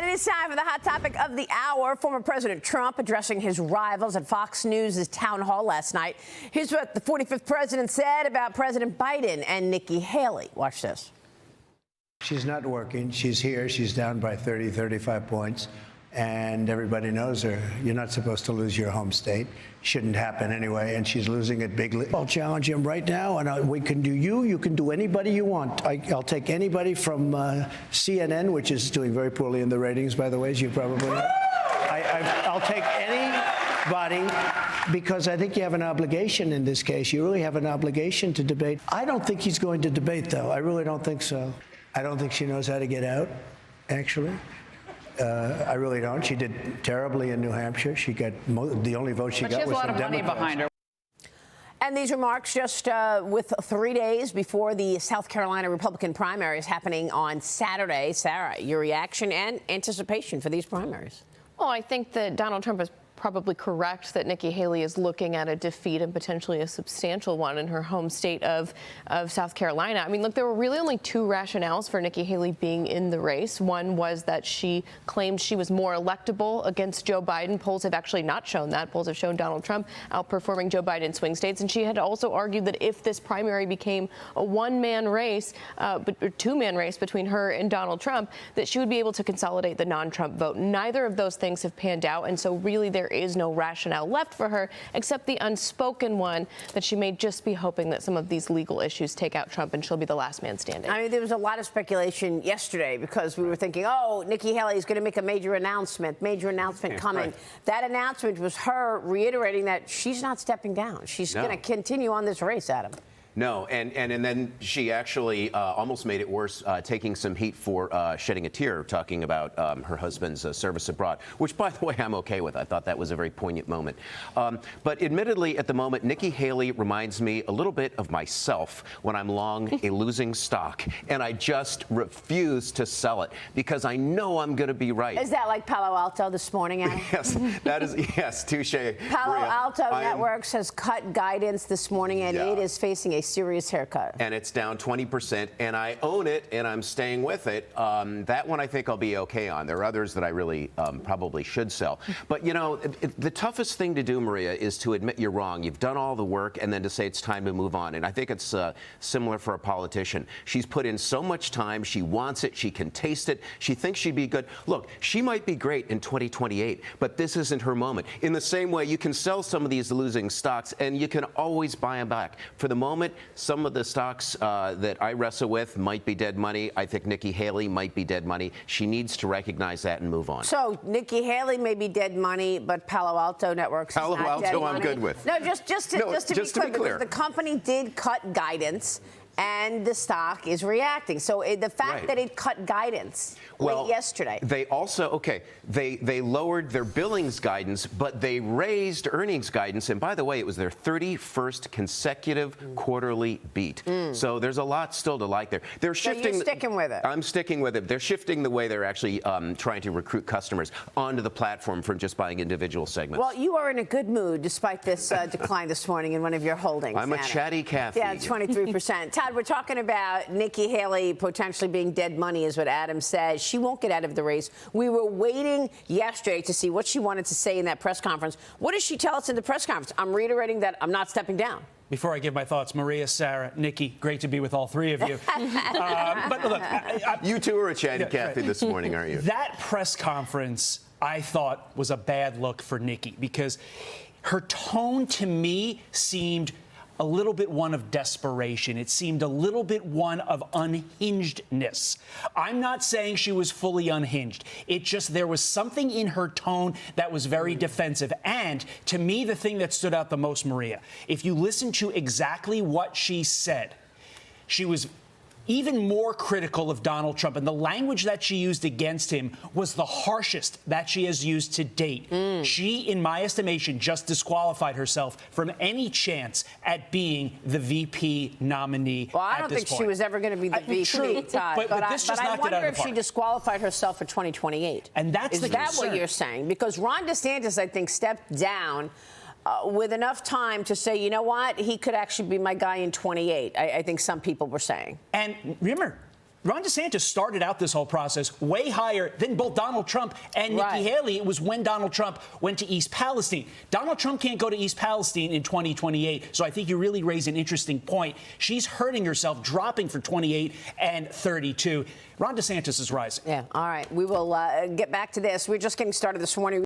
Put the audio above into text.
And it is time for the hot topic of the hour. Former President Trump addressing his rivals at Fox News' town hall last night. Here's what the 45th president said about President Biden and Nikki Haley. Watch this. She's not working. She's here. She's down by 30, 35 points. And everybody knows her. You're not supposed to lose your home state. Shouldn't happen anyway. And she's losing it bigly. I'll challenge him right now. And we can do you can do anybody you want. I'll take anybody from CNN, which is doing very poorly in the ratings, by the way, as you probably know. I'll take anybody because I think you have an obligation in this case. You really have an obligation to debate. I don't think he's going to debate, though. I really don't think so. I don't think she knows how to get out, actually. I really don't. She did terribly in New Hampshire. She got the only vote she got was from Democrats. But she has a lot of money behind her. And these remarks just with 3 days before the South Carolina Republican primaries happening on Saturday. Sarah, your reaction and anticipation for these primaries? Well, I think that Donald Trump is probably correct that Nikki Haley is looking at a defeat and potentially a substantial one in her home state of South Carolina. I mean, look, there were really only two rationales for Nikki Haley being in the race. One was that she claimed she was more electable against Joe Biden. Polls have actually not shown that. Polls have shown Donald Trump outperforming Joe Biden in swing states. And she had also argued that if this primary became a one-man race, or two-man race between her and Donald Trump, that she would be able to consolidate the non-Trump vote. Neither of those things have panned out. And so really there is no rationale left for her except the unspoken one that she may just be hoping that some of these legal issues take out Trump and she'll be the last man standing. I mean, there was a lot of speculation yesterday because we were thinking, oh, Nikki Haley is going to make a major announcement coming. Right. That announcement was her reiterating that she's not stepping down. She's going to continue on this race, Adam. No, and then she actually almost made it worse, taking some heat for shedding a tear, talking about her husband's service abroad, which, by the way, I'm okay with. I thought that was a very poignant moment. But admittedly, at the moment, Nikki Haley reminds me a little bit of myself when I'm long a losing stock, and I just refuse to sell it because I know I'm going to be right. Is that like Palo Alto this morning, Adam? Yes, that is, yes, touche. Palo Alto Networks has cut guidance this morning, and it is facing a serious haircut. And it's down 20%, and I own it, and I'm staying with it. That one I think I'll be okay on. There are others that I really probably should sell. But, you know, the toughest thing to do, Maria, is to admit you're wrong. You've done all the work, and then to say it's time to move on. And I think it's similar for a politician. She's put in so much time. She wants it. She can taste it. She thinks she'd be good. Look, she might be great in 2028, but this isn't her moment. In the same way, you can sell some of these losing stocks, and you can always buy them back. For the moment, some of the stocks that I wrestle with might be dead money. I think Nikki Haley might be dead money. She needs to recognize that and move on. So Nikki Haley may be dead money, but Palo Alto Networks Palo is not Alto dead I'm money. good with. No, just to be clear, the company did cut guidance, and the stock is reacting. So the fact that it cut guidance late yesterday. They also, they lowered their billings guidance, but they raised earnings guidance. And by the way, it was their 31st consecutive quarterly beat. So there's a lot still to like there. They're shifting. So you're sticking with it. I'm sticking with it. They're shifting the way they're actually trying to recruit customers onto the platform from just buying individual segments. Well, you are in a good mood despite this decline this morning in one of your holdings. I'm a chatty Cathy. Yeah, 23%. Todd, we're talking about Nikki Haley potentially being dead money is what Adam says. She won't get out of the race. We were waiting yesterday to see what she wanted to say in that press conference. What did she tell us in the press conference? I'm reiterating that I'm not stepping down. Before I give my thoughts, Maria, Sarah, Nikki, great to be with all three of you. But look, you two are a chatty Cathy this morning, aren't you? That press conference, I thought, was a bad look for Nikki because her tone to me seemed a little bit one of desperation. It seemed a little bit one of unhingedness. I'm not saying she was fully unhinged. It just, there was something in her tone that was very defensive. And to me, the thing that stood out the most, Maria, if you listen to exactly what she said, she was even more critical of Donald Trump. And the language that she used against him was the harshest that she has used to date. She, in my estimation, just disqualified herself from any chance at being the VP nominee. Well, I don't think she was ever going to be the VP, true, Todd. but this just knocked it out of the park. I wonder if she disqualified herself for 2028. And that's the concern. Is that what you're saying? Because Ron DeSantis, I think, stepped down with enough time to say, you know what, he could actually be my guy in 28. I think some people were saying. And remember, Ron DeSantis started out this whole process way higher than both Donald Trump and Right. Nikki Haley. It was when Donald Trump went to East Palestine. Donald Trump can't go to East Palestine in 2028. So I think you really raise an interesting point. She's hurting herself, dropping for 28 and 32. Ron DeSantis is rising. Yeah. All right. We will get back to this. We're just getting started this morning.